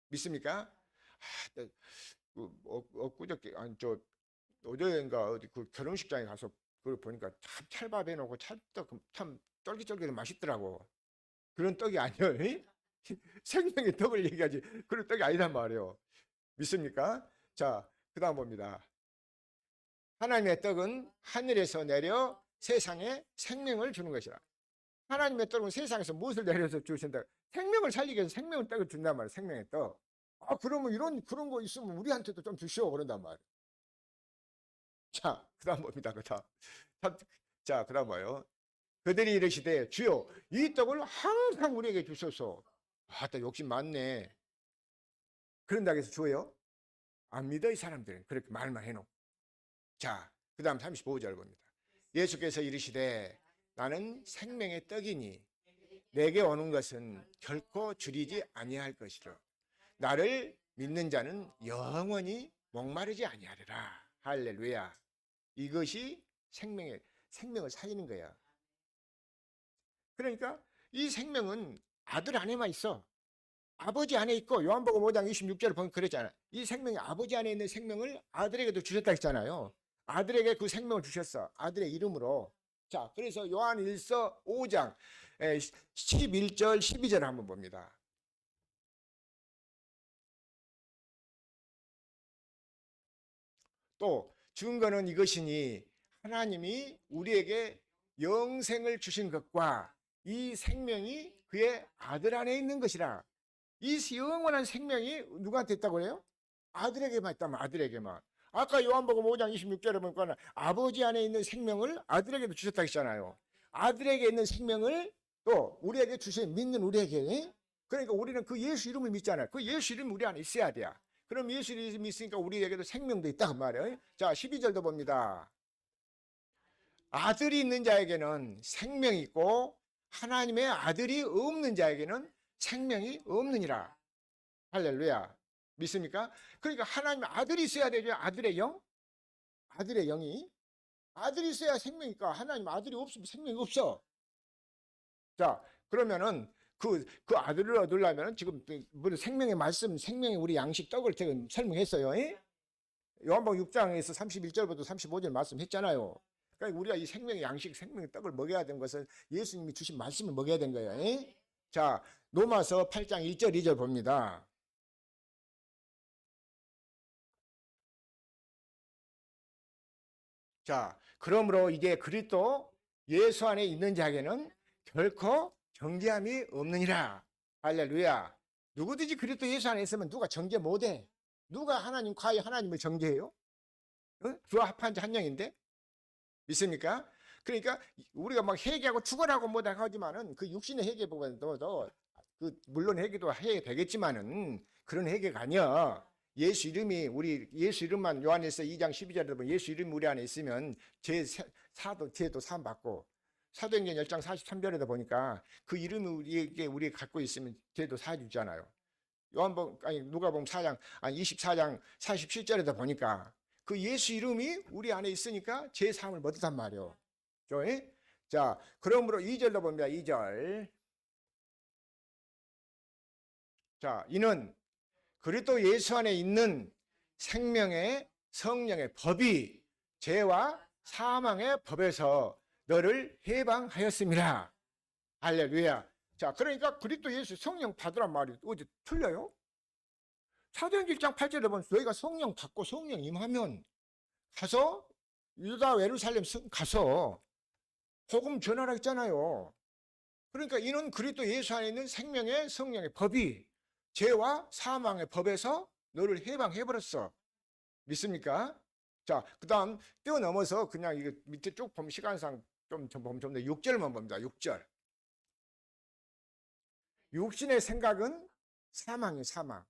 믿습니까? 엊그저께 아니 저 어제인가 어디 그 결혼식장에 가서 그걸 보니까 참 찰밥 해놓고 찰떡 참 쫄깃쫄깃 맛있더라고. 그런 떡이 아니에요. 생명의 떡을 얘기하지 그런 떡이 아니란 말이에요. 믿습니까? 자, 그 다음 봅니다. 하나님의 떡은 하늘에서 내려 세상에 생명을 주는 것이라. 하나님의 떡은 세상에서 무엇을 내려서 주신다? 생명을 살리기 위해서 생명의 떡을 준단 말이에요. 생명의 떡. 그러면 그런 거 있으면 우리한테도 좀 주시오 그런단 말이에요. 자, 그 다음 봅니다. 그 다음. 자, 그 다음 뭐예요? 그들이 이르시되 주여 이 떡을 항상 우리에게 주소서. 아따 욕심 많네. 그런다고 해서 줘요? 안 믿어 이 사람들은. 그렇게 말만 해놓고. 자, 그 다음 35절 봅니다. 예수께서 이르시되 나는 생명의 떡이니 내게 오는 것은 결코 줄이지 아니할 것이라. 나를 믿는 자는 영원히 목마르지 아니하리라. 할렐루야. 이것이 생명을 살리는 거야. 그러니까 이 생명은 아들 안에만 있어. 아버지 안에 있고 요한복음 5장 26절을 보면 그랬잖아. 이 생명이 아버지 안에 있는 생명을 아들에게도 주셨다 했잖아요. 아들에게 그 생명을 주셨어. 아들의 이름으로. 자, 그래서 요한 1서 5장 11절 12절 한번 봅니다. 또 증거는 이것이니 하나님이 우리에게 영생을 주신 것과 이 생명이 그의 아들 안에 있는 것이라. 이 영원한 생명이 누구한테 있다고 해요? 아들에게만 있다면 아들에게만. 아까 요한복음 5장 26절에 보니까 아버지 안에 있는 생명을 아들에게도 주셨다 했잖아요. 아들에게 있는 생명을 또 우리에게 주신 믿는 우리에게. 그러니까 우리는 그 예수 이름을 믿잖아요. 그 예수 이름이 우리 안에 있어야 돼요. 그럼 예수 이름이 있으니까 우리에게도 생명도 있다 그 말이에요. 자, 12절도 봅니다. 아들이 있는 자에게는 생명이 있고 하나님의 아들이 없는 자에게는 생명이 없느니라. 할렐루야. 믿습니까? 그러니까 하나님의 아들이 있어야 되죠. 아들의 영? 아들의 영이. 아들이 있어야 생명이 있까. 하나님 아들이 없으면 생명이 없어. 자, 그러면은 그 아들을 얻으려면 지금 생명의 말씀, 생명의 우리 양식 떡을 제가 설명했어요. 요한복음 6장에서 31절부터 35절 말씀했잖아요. 그러니까 우리가 이 생명의 양식, 생명의 떡을 먹여야 되는 것은 예수님이 주신 말씀을 먹여야 되는 거예요. 자, 로마서 8장 1절, 2절 봅니다. 자, 그러므로 이제 그리스도 예수 안에 있는 자에게는 결코 정죄함이 없느니라. 할렐루야. 누구든지 그리스도 예수 안에 있으면 누가 정죄 못해. 누가 과연 하나님을 정죄해요? 주와 합한 자 한 명인데? 믿습니까? 그러니까 우리가 막 회개하고 축원하고 뭐다 하지만은 그 육신의 회개보다도 물론 회개도 해야 되겠지만은 그런 회개가 아니야. 예수 이름이 우리 예수 이름만 요한에서 2장 12절에 보면 예수 이름이 우리 안에 있으면 죄도 사함 받고 사도행전 10장 43절에도 보니까 그 이름이 우리가 갖고 있으면 죄도 사해 주잖아요. 누가복음 4장 24장 47절에도 보니까 그 예수 이름이 우리 안에 있으니까 죄 사함을 얻었단 말이에요. 자, 그러므로 2절도 봅니다. 2절. 자, 이는 그리스도 예수 안에 있는 생명의 성령의 법이 죄와 사망의 법에서 너를 해방하였습니다. 할렐루야. 자, 그러니까 그리스도 예수 성령 받으란 말이 어디 틀려요? 사도행전 1장 8절에 보면 너희가 성령 받고 성령 임하면 가서 유다 예루살렘 가서 복음 전하라 했잖아요. 그러니까 이는 그리스도 예수 안에 있는 생명의 성령의 법이 죄와 사망의 법에서 너를 해방해버렸어. 믿습니까? 자, 그 다음 뛰어넘어서 그냥 이거 밑에 쭉 보면 시간상 좀더 6절만 봅니다. 6절. 육신의 생각은 사망이에요. 사망.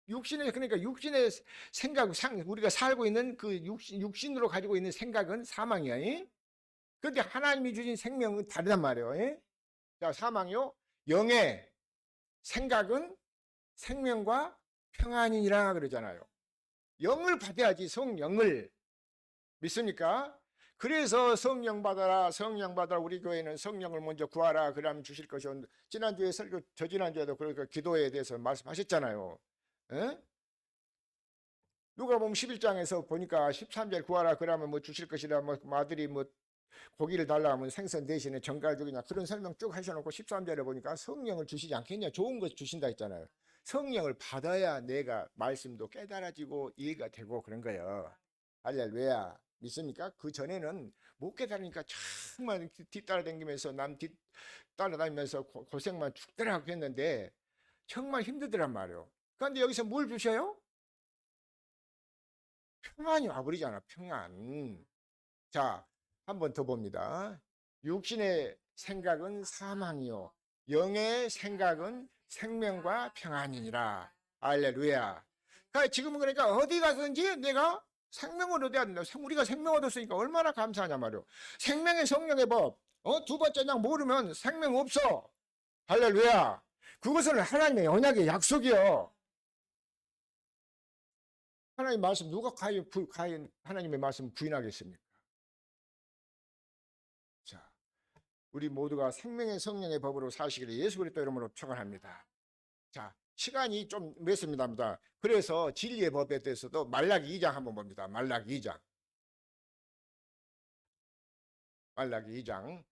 그러니까 육신의 생각, 우리가 살고 있는 그 육신으로 가지고 있는 생각은 사망이야. 그런데 하나님이 주신 생명은 다르단 말이에요. 자, 사망이요. 영의 생각은 생명과 평안이니라 그러잖아요. 영을 받아야지, 성령을. 믿습니까? 그래서 성령 받아라, 성령 받아라. 우리 교회는 성령을 먼저 구하라. 그러면 주실 것이요. 지난주에 저지난주에도 그러니까 기도에 대해서 말씀하셨잖아요. 에? 누가 보면 11장에서 보니까 13절 구하라 그러면 뭐 주실 것이라 뭐 아들이 뭐 고기를 달라 하면 생선 대신에 정갈죽이냐 그런 설명 쭉 하셔놓고 13절에 보니까 성령을 주시지 않겠냐 좋은 것 주신다 했잖아요. 성령을 받아야 내가 말씀도 깨달아지고 이해가 되고 그런 거예요. 할렐루야. 믿습니까? 그 전에는 못 깨달으니까 정말 뒤따라다니면서 따라다니면서 고생만 죽더라고 했는데 정말 힘들더란 말이에요. 그런데 여기서 뭘 주셔요? 평안이 와버리잖아. 평안. 자, 한 번 더 봅니다. 육신의 생각은 사망이요 영의 생각은 생명과 평안이니라. 할렐루야. 그러니까 지금은 그러니까 어디 가든지 내가 생명을 얻어야 된다. 우리가 생명 얻었으니까 얼마나 감사하냐 말이오. 생명의 성령의 법. 두 번째 장 모르면 생명 없어. 할렐루야. 그것은 하나님의 언약의 약속이요. 하나님 말씀 누가 과연 하나님의 말씀 부인하겠습니까? 자, 우리 모두가 생명의 성령의 법으로 사시기를 예수 그리스도 이름으로 축원합니다. 자, 시간이 좀 몇습니다. 그래서 진리의 법에 대해서도 말라기 2장 한번 봅니다. 말라기 2장. 말라기 2장.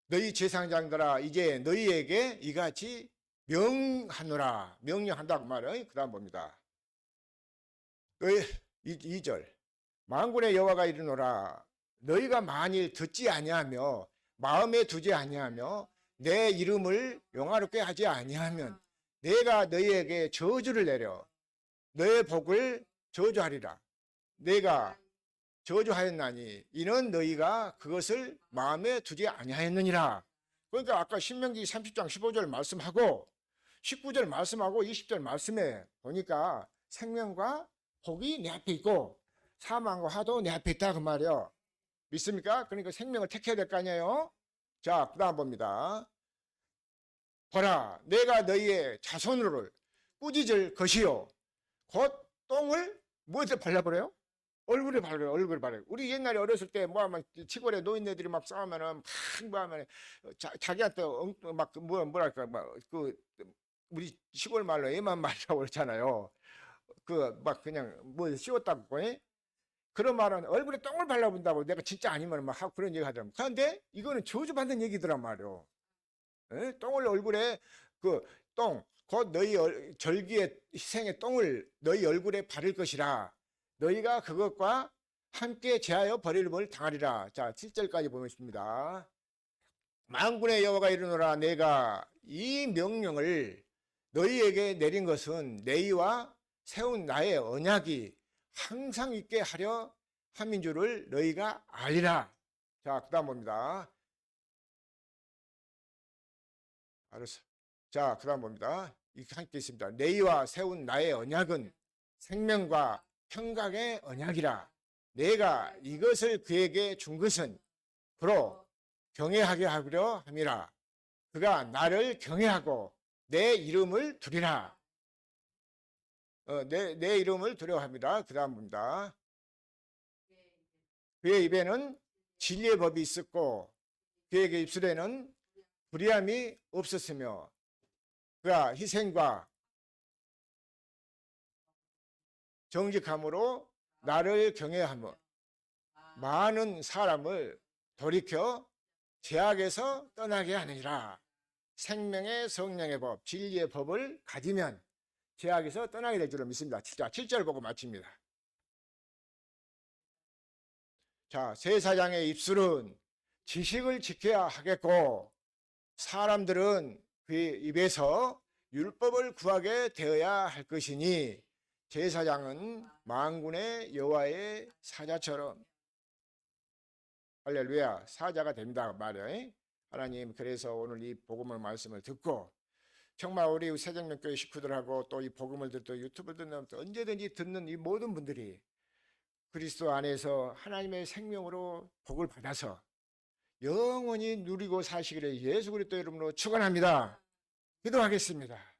너희 제사장들아 이제 너희에게 이같이 명하노라. 명령한다고 말을. 그 다음 봅니다. 너희 2절. 만군의 여호와가 이르노라. 너희가 만일 듣지 아니하며 마음에 두지 아니하며 내 이름을 영화롭게 하지 아니하면 내가 너희에게 저주를 내려 너의 복을 저주하리라. 내가 저주하였나니 이는 너희가 그것을 마음에 두지 아니하였느니라. 그러니까 아까 신명기 30장 15절 말씀하고 19절 말씀하고 20절 말씀에 보니까 생명과 복이 내 앞에 있고 사망과 화도 내 앞에 있다 그 말이요. 믿습니까? 그러니까 생명을 택해야 될 거 아니에요. 자, 그 다음 봅니다. 보라, 내가 너희의 자손을 꾸짖을 것이요 곧 똥을 무엇에 발라버려요? 얼굴에 발라요. 얼굴에 발라요. 우리 옛날에 어렸을 때 뭐하면 시골에 노인네들이 막 싸우면은 막 뭐하면 자기한테 막 뭐랄까 막 그 우리 시골 말로 애만 말이라고 그러잖아요. 그 막 그냥 뭐 씌웠다고 그런 말은 얼굴에 똥을 발라본다고 내가 진짜 아니면 막 하고 그런 얘기 하더라고. 그런데 이거는 저주받는 얘기더란 말이오. 에? 똥을 얼굴에 그 똥, 곧 너희 절기의 희생의 똥을 너희 얼굴에 바를 것이라. 너희가 그것과 함께 제하여 버림을 당하리라. 자, 7절까지 보겠습니다. 만군의 여호와가 이르노라. 내가 이 명령을 너희에게 내린 것은 너희와 세운 나의 언약이 항상 있게 하려 함인 줄을 너희가 알리라. 자, 그 다음 봅니다. 알았어. 자, 그 다음 봅니다. 이렇게 함께 있습니다. 너희와 세운 나의 언약은 생명과 평강의 언약이라. 내가 이것을 그에게 준 것은 그로 경외하게 하려 함이라. 그가 나를 경외하고 내 이름을 두리라. 내 이름을 두려워합니다. 그 다음 봅니다. 그의 입에는 진리의 법이 있었고 그에게 입술에는 불의함이 없었으며 그가 희생과 정직함으로 나를 경외하며 많은 사람을 돌이켜 죄악에서 떠나게 하느니라. 생명의 성령의 법, 진리의 법을 가지면 죄악에서 떠나게 될 줄로 믿습니다. 자, 7절 보고 마칩니다. 자, 제사장의 입술은 지식을 지켜야 하겠고 사람들은 그의 입에서 율법을 구하게 되어야 할 것이니 제사장은 만군의 여호와의 사자처럼 할렐루야 사자가 됩니다 말이에요. 하나님, 그래서 오늘 이 복음의 말씀을 듣고 정말 우리 새정령교회 식구들하고 또 이 복음을 듣고 유튜브 듣는 언제든지 듣는 이 모든 분들이 그리스도 안에서 하나님의 생명으로 복을 받아서 영원히 누리고 사시기를 예수 그리스도 이름으로 축원합니다. 기도하겠습니다.